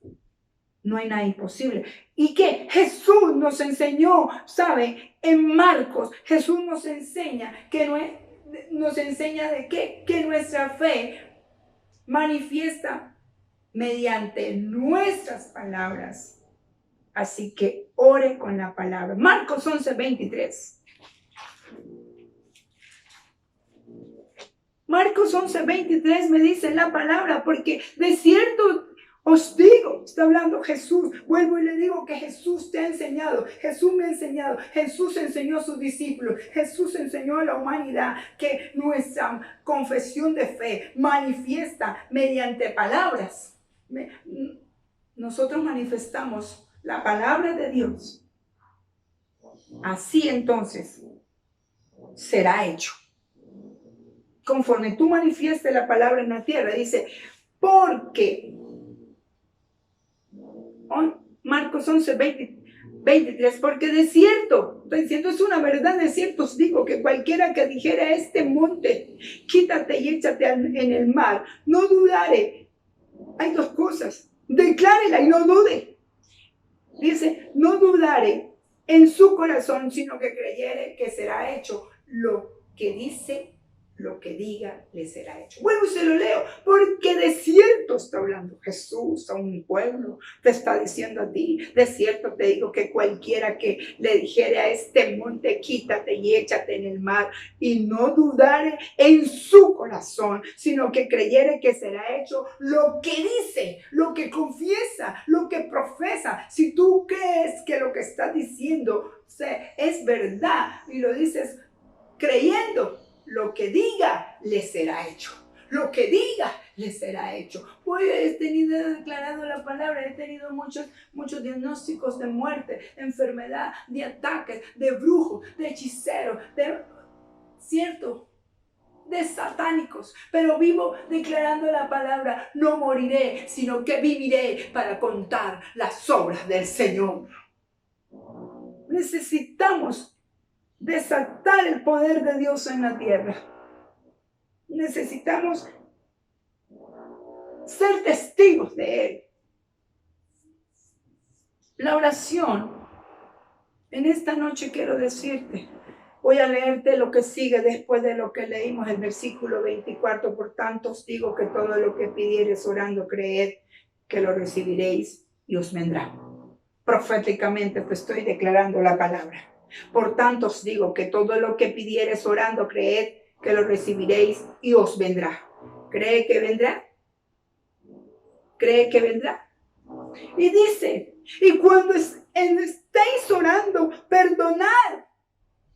A: no hay nada imposible. Y que Jesús nos enseñó, ¿sabe? En Marcos, Jesús nos enseña de qué? Que nuestra fe manifiesta mediante nuestras palabras. Así que ore con la palabra. Marcos 11:23. Marcos 11:23 me dice la palabra, porque de cierto os digo, está hablando Jesús, vuelvo y le digo que Jesús te ha enseñado, Jesús me ha enseñado, Jesús enseñó a sus discípulos, Jesús enseñó a la humanidad que nuestra confesión de fe manifiesta mediante palabras. Nosotros manifestamos la palabra de Dios. Así entonces será hecho. Conforme tú manifiestes la palabra en la tierra, dice, porque Marcos 11:23, porque de cierto, estoy diciendo, es una verdad, de cierto os digo que cualquiera que dijera a este monte, quítate y échate en el mar, no dudaré. Hay dos cosas, declárela y no dude. Dice, no dudaré en su corazón, sino que creyere que será hecho lo que dice. Lo que diga le será hecho. Bueno, se lo leo, porque de cierto está hablando Jesús a un pueblo, te está diciendo a ti, de cierto te digo que cualquiera que le dijere a este monte, quítate y échate en el mar, y no dudare en su corazón, sino que creyere que será hecho lo que dice, lo que confiesa, lo que profesa. Si tú crees que lo que está diciendo es verdad y lo dices creyendo, lo que diga le será hecho. Lo que diga le será hecho. Hoy he declarado la palabra, he tenido muchos diagnósticos de muerte, de enfermedad, de ataques, de brujos, de hechiceros, de satánicos, pero vivo declarando la palabra, no moriré, sino que viviré para contar las obras del Señor. Necesitamos desatar el poder de Dios en la tierra. Necesitamos ser testigos de Él. La oración, en esta noche quiero decirte, voy a leerte lo que sigue después de lo que leímos, el versículo 24. Por tanto os digo que todo lo que pidiereis orando, creed que lo recibiréis y os vendrá. Proféticamente te estoy declarando la palabra. Por tanto os digo que todo lo que pidiereis orando, creed que lo recibiréis y os vendrá. ¿Cree que vendrá? ¿Cree que vendrá? Y dice, y cuando estéis orando, perdonad.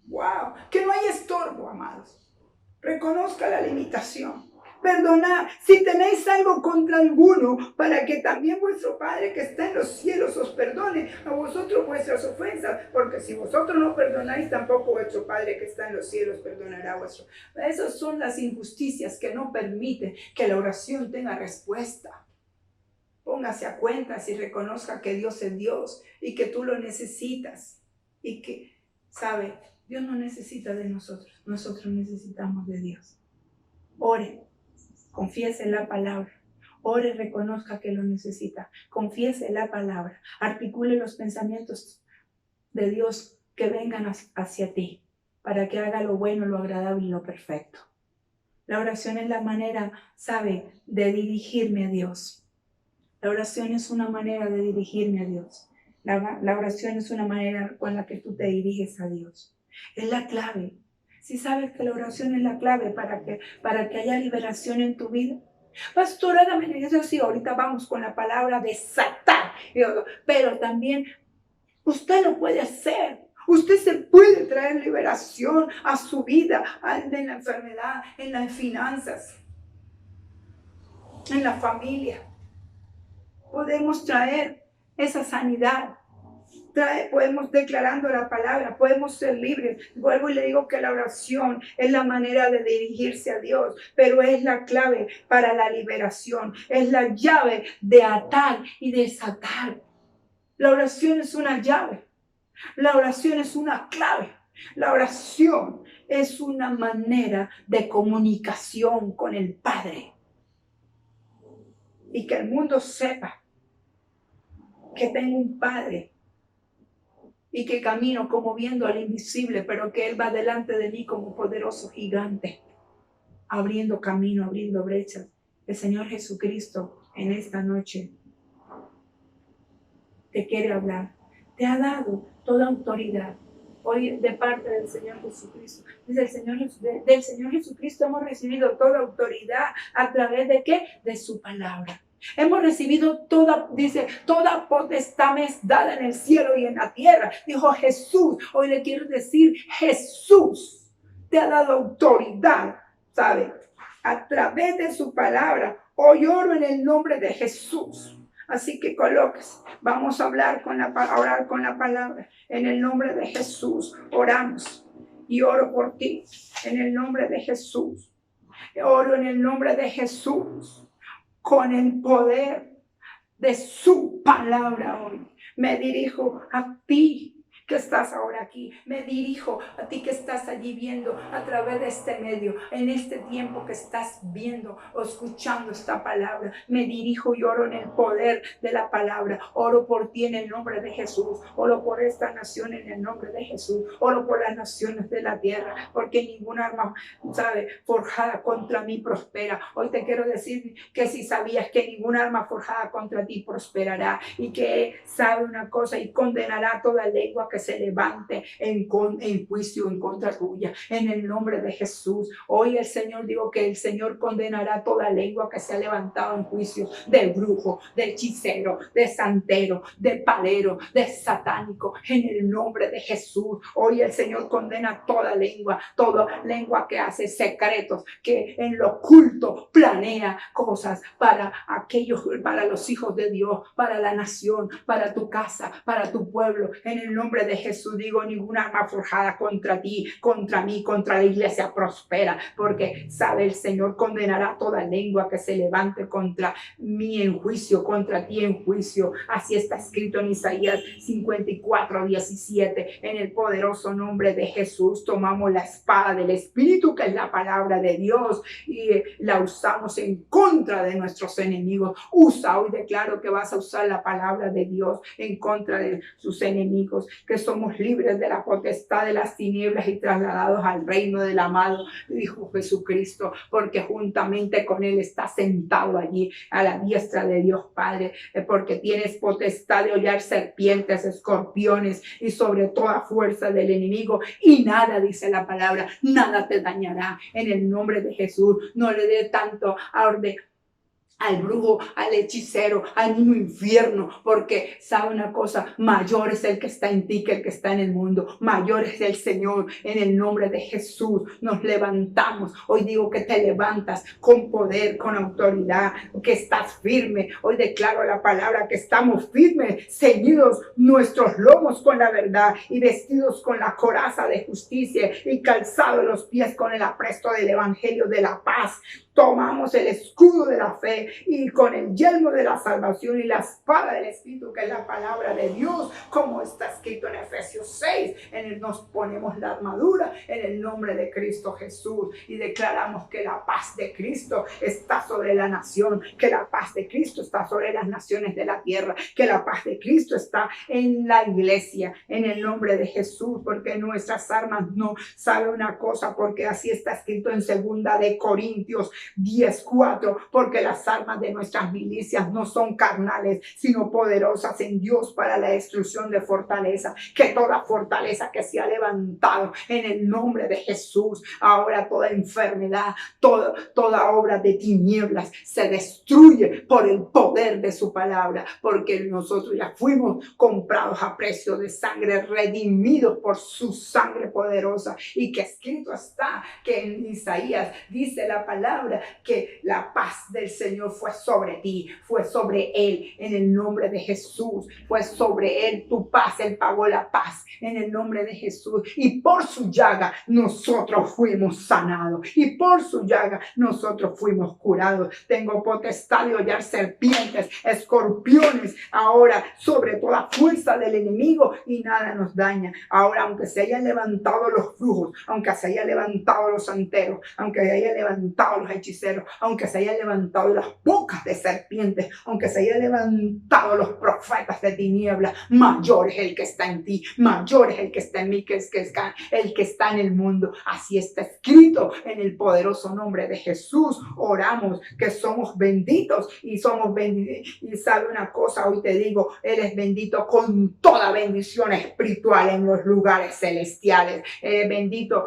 A: ¡Wow! Que no hay estorbo, amados. Reconozca la limitación. Perdonad si tenéis algo contra alguno, para que también vuestro Padre que está en los cielos os perdone a vosotros vuestras ofensas, porque si vosotros no perdonáis, tampoco vuestro Padre que está en los cielos perdonará a vuestro. Esas son las injusticias que no permiten que la oración tenga respuesta. Póngase a cuentas y reconozca que Dios es Dios y que tú lo necesitas y que, ¿sabe? Dios no necesita de nosotros, nosotros necesitamos de Dios. Ore, confiese la palabra, ore, reconozca que lo necesita, confiese la palabra, articule los pensamientos de Dios que vengan hacia ti, para que haga lo bueno, lo agradable y lo perfecto. La oración es la manera, ¿sabe?, de dirigirme a Dios. La oración es una manera de dirigirme a Dios. La oración es una manera con la que tú te diriges a Dios. Es la clave. Si sabes que la oración es la clave para que haya liberación en tu vida. Pastora, dame eso. Sí, ahorita vamos con la palabra desatar. Pero también usted lo puede hacer. Usted se puede traer liberación a su vida, en la enfermedad, en las finanzas, en la familia. Podemos traer esa sanidad. podemos declarando la palabra, podemos ser libres. Vuelvo y le digo que la oración es la manera de dirigirse a Dios, pero es la clave para la liberación, es la llave de atar y desatar. La oración es una llave, la oración es una clave, la oración es una manera de comunicación con el Padre. Y que el mundo sepa que tengo un Padre y que camino como viendo al invisible, pero que Él va delante de mí como poderoso gigante, abriendo camino, abriendo brechas. El Señor Jesucristo en esta noche te quiere hablar. Te ha dado toda autoridad. Hoy de parte del Señor Jesucristo. Desde del Señor Jesucristo hemos recibido toda autoridad a través de ¿qué? De su palabra. Hemos recibido toda potestad me es dada en el cielo y en la tierra. Dijo Jesús. Hoy le quiero decir, Jesús te ha dado autoridad, ¿sabe? A través de su palabra. Hoy oro en el nombre de Jesús. Así que coloques, vamos a orar con la palabra. En el nombre de Jesús oramos y oro por ti. En el nombre de Jesús. Oro en el nombre de Jesús. Con el poder de su palabra hoy. Me dirijo a ti que estás ahora aquí. Me dirijo a ti que estás allí viendo a través de este medio, en este tiempo que estás viendo o escuchando esta palabra. Me dirijo y oro en el poder de la palabra. Oro por ti en el nombre de Jesús. Oro por esta nación en el nombre de Jesús. Oro por las naciones de la tierra, porque ninguna arma, forjada contra mí prospera. Hoy te quiero decir que si sabías que ninguna arma forjada contra ti prosperará, y que sabe una cosa y condenará toda lengua que se levante en juicio en contra tuya, en el nombre de Jesús. Hoy el Señor, digo que el Señor condenará toda lengua que se ha levantado en juicio de brujo, de hechicero, de santero, de palero, de satánico, en el nombre de Jesús. Hoy el Señor condena toda lengua que hace secretos, que en lo oculto planea cosas para los hijos de Dios, para la nación, para tu casa, para tu pueblo. En el nombre de Jesús digo, ninguna arma forjada contra ti, contra mí, contra la iglesia prospera, porque sabe el Señor condenará toda lengua que se levante contra mí en juicio, contra ti en juicio. Así está escrito en Isaías 54:17. En el poderoso nombre de Jesús tomamos la espada del Espíritu, que es la palabra de Dios, y la usamos en contra de nuestros enemigos. Hoy declaro que vas a usar la palabra de Dios en contra de sus enemigos, que somos libres de la potestad de las tinieblas y trasladados al reino del amado Hijo Jesucristo, porque juntamente con Él está sentado allí a la diestra de Dios Padre, porque tienes potestad de hollar serpientes, escorpiones y sobre toda fuerza del enemigo, y nada, dice la palabra, nada te dañará. En el nombre de Jesús, no le dé tanto orden al brujo, al hechicero, al mismo infierno, porque sabe una cosa, mayor es el que está en ti que el que está en el mundo, mayor es el Señor. En el nombre de Jesús nos levantamos. Hoy digo que te levantas con poder, con autoridad, que estás firme. Hoy declaro la palabra que estamos firmes, ceñidos nuestros lomos con la verdad y vestidos con la coraza de justicia y calzados los pies con el apresto del evangelio de la paz. Tomamos el escudo de la fe y con el yelmo de la salvación y la espada del Espíritu, que es la palabra de Dios, como está escrito en Efesios 6. En él nos ponemos la armadura en el nombre de Cristo Jesús y declaramos que la paz de Cristo está sobre la nación, que la paz de Cristo está sobre las naciones de la tierra, que la paz de Cristo está en la iglesia, en el nombre de Jesús, porque nuestras armas no sabe una cosa, porque así está escrito en 2 de Corintios 10:4, porque las armas de nuestras milicias no son carnales, sino poderosas en Dios para la destrucción de fortaleza. Que toda fortaleza que se ha levantado en el nombre de Jesús, ahora toda enfermedad, toda obra de tinieblas se destruye por el poder de su palabra, porque nosotros ya fuimos comprados a precio de sangre, redimidos por su sangre poderosa, y que escrito está que en Isaías dice la palabra
B: palabra que la paz del Señor fue sobre ti, fue sobre él, en el nombre de Jesús. Fue sobre él tu paz, él pagó la paz en el nombre de Jesús. Y por su llaga nosotros fuimos sanados. Y por su llaga nosotros fuimos curados. Tengo potestad de hollar serpientes, escorpiones, ahora sobre toda fuerza del enemigo y nada nos daña. Ahora, aunque se hayan levantado los brujos, aunque se hayan levantado los santeros, aunque se hayan levantado los hechiceros, aunque se hayan levantado las bocas de serpientes, aunque se hayan levantado los profetas de tinieblas, mayor es el que está en ti, mayor es el que está en mí, que es el que está en el mundo. Así está escrito en el poderoso nombre de Jesús. Oramos que somos benditos y somos benditos. Y sabe una cosa, hoy te digo, Él es bendito con toda bendición espiritual en los lugares celestiales. Él es bendito.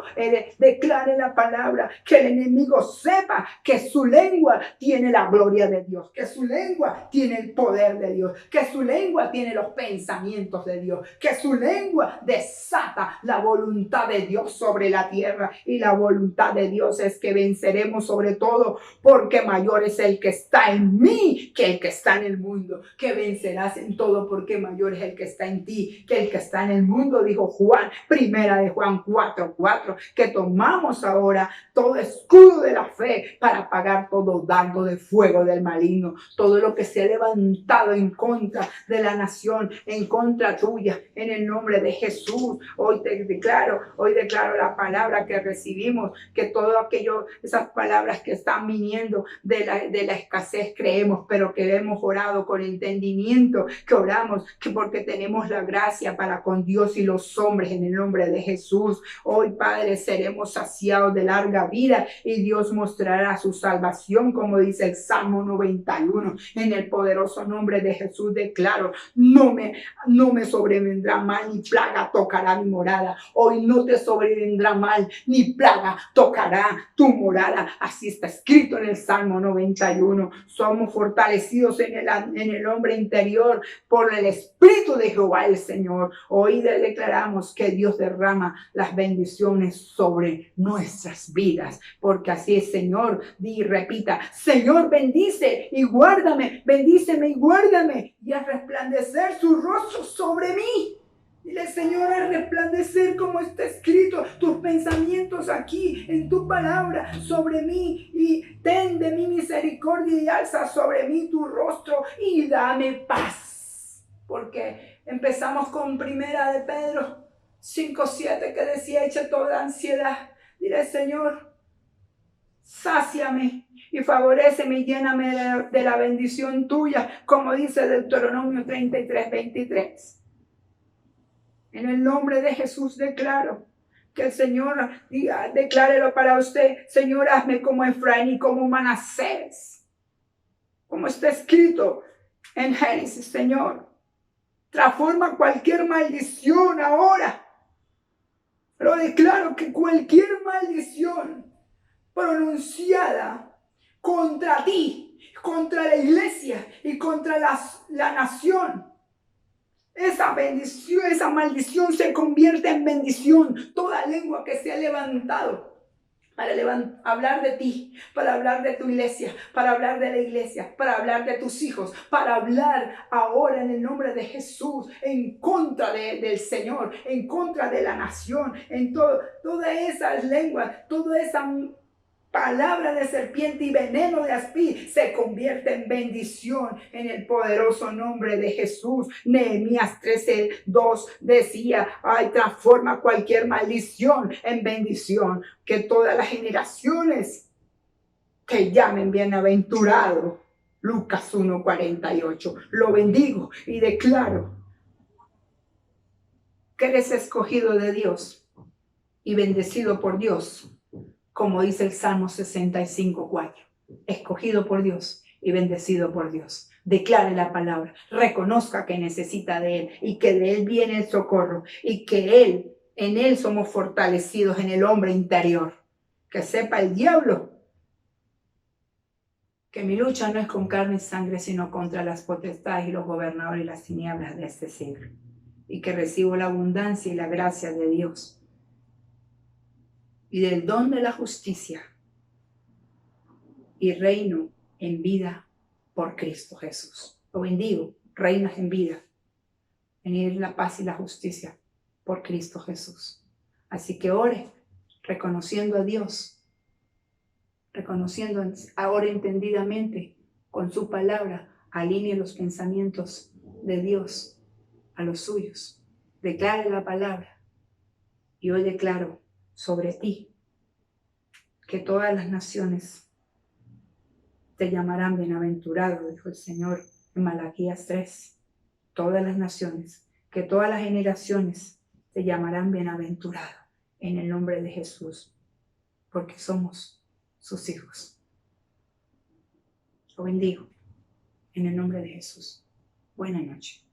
B: Declare la palabra, que el enemigo sepa que su lengua tiene la gloria de Dios, que su lengua tiene el poder de Dios, que su lengua tiene los pensamientos de Dios, que su lengua desata la voluntad de Dios sobre la tierra. Y la voluntad de Dios es que venceremos sobre todo, porque mayor es el que está en mí que el que está en el mundo. Que vencerás en todo, porque mayor es el que está en ti que el que está en el mundo, dijo Juan, primera de Juan 4:4, que tomamos ahora todo escudo de la fe para apagar todo dardo de fuego del maligno, todo lo que se ha levantado en contra de la nación, en contra tuya, en el nombre de Jesús. Hoy declaro la palabra que recibimos, que todo aquello, esas palabras que están viniendo de la escasez creemos, pero que hemos orado con entendimiento, que oramos que porque tenemos la gracia para con Dios y los hombres en el nombre de Jesús. Hoy, Padre, seremos saciados de larga vida y Dios mostrará su salvación, como dice el Salmo 91. En el poderoso nombre de Jesús declaro, no me sobrevendrá mal ni plaga tocará mi morada. Hoy no te sobrevendrá mal ni plaga tocará tu morada. Así está escrito en el Salmo 91. Somos fortalecidos en el hombre interior por el Espíritu de Jehová el Señor. Hoy declaramos que Dios derrama las bendiciones sobre nuestras vidas, porque así es, Señor. Di y repita, Señor, bendice y guárdame, bendíceme y guárdame, y a resplandecer su rostro sobre mí. Dile, Señor, a resplandecer, como está escrito, tus pensamientos aquí en tu palabra sobre mí, y ten de mí misericordia y alza sobre mí tu rostro y dame paz. Porque empezamos con primera de Pedro 5:7, que decía, echa toda ansiedad. Dile, Señor, sáciame y favoréceme y lléname de la bendición tuya, como dice Deuteronomio 33:23. En el nombre de Jesús declaro que el Señor diga, declárelo para usted, Señor, hazme como Efraín y como Manasés, como está escrito en Génesis. Señor, transforma cualquier maldición ahora. Lo declaro, que cualquier maldición pronunciada contra ti, contra la iglesia y contra la nación, esa bendición, esa maldición se convierte en bendición. Toda lengua que se ha levantado para hablar de ti, para hablar de tu iglesia, para hablar de la iglesia, para hablar de tus hijos, para hablar ahora en el nombre de Jesús en contra del Señor, en contra de la nación, en todas esas lenguas, toda esa palabra de serpiente y veneno de aspi se convierte en bendición en el poderoso nombre de Jesús. Nehemías 13:2 decía, ay, transforma cualquier maldición en bendición, que todas las generaciones te llamen bienaventurado. Lucas 1:48. Lo bendigo y declaro que eres escogido de Dios y bendecido por Dios. Como dice el Salmo 65:4, escogido por Dios y bendecido por Dios. Declare la palabra, reconozca que necesita de Él y que de Él viene el socorro y que en Él somos fortalecidos en el hombre interior. Que sepa el diablo que mi lucha no es con carne y sangre, sino contra las potestades y los gobernadores y las tinieblas de este siglo. Y que recibo la abundancia y la gracia de Dios y del don de la justicia y reino en vida por Cristo Jesús. Lo bendigo, reinas en vida, en la paz y la justicia por Cristo Jesús. Así que ore, reconociendo a Dios, reconociendo ahora entendidamente con su palabra, alinee los pensamientos de Dios a los suyos. Declare la palabra. Y hoy declaro sobre ti que todas las naciones te llamarán bienaventurado, dijo el Señor en Malaquías 3. Todas las naciones, que todas las generaciones te llamarán bienaventurado en el nombre de Jesús, porque somos sus hijos. Lo bendigo en el nombre de Jesús. Buenas noches.